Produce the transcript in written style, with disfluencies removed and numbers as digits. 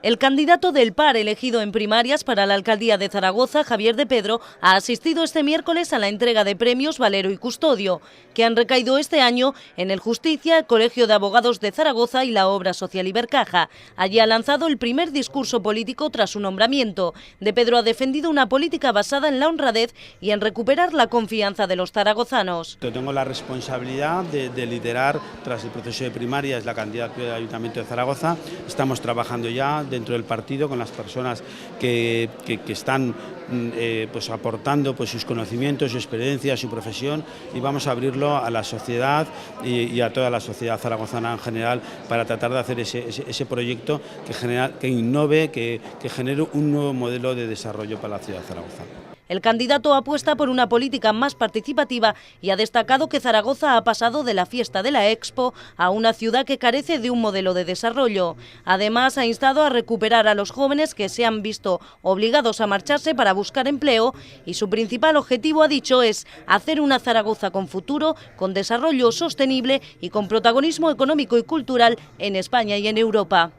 El candidato del PAR elegido en primarias para la alcaldía de Zaragoza, Javier de Pedro, ha asistido este miércoles a la entrega de premios Valero y Custodio, que han recaído este año en el Justicia, el Colegio de Abogados de Zaragoza y la Obra Social Ibercaja. Allí ha lanzado el primer discurso político tras su nombramiento. De Pedro ha defendido una política basada en la honradez y en recuperar la confianza de los zaragozanos. Tengo la responsabilidad de liderar, tras el proceso de primarias, la candidatura del Ayuntamiento de Zaragoza. Estamos trabajando ya dentro del partido con las personas que están pues aportando pues sus conocimientos, su experiencia, su profesión, y vamos a abrirlo a la sociedad y a toda la sociedad zaragozana en general para tratar de hacer ese proyecto que innove, que genere un nuevo modelo de desarrollo para la ciudad de Zaragoza. El candidato apuesta por una política más participativa y ha destacado que Zaragoza ha pasado de la fiesta de la Expo a una ciudad que carece de un modelo de desarrollo. Además, ha instado a recuperar a los jóvenes que se han visto obligados a marcharse para buscar empleo, y su principal objetivo, ha dicho, es hacer una Zaragoza con futuro, con desarrollo sostenible y con protagonismo económico y cultural en España y en Europa.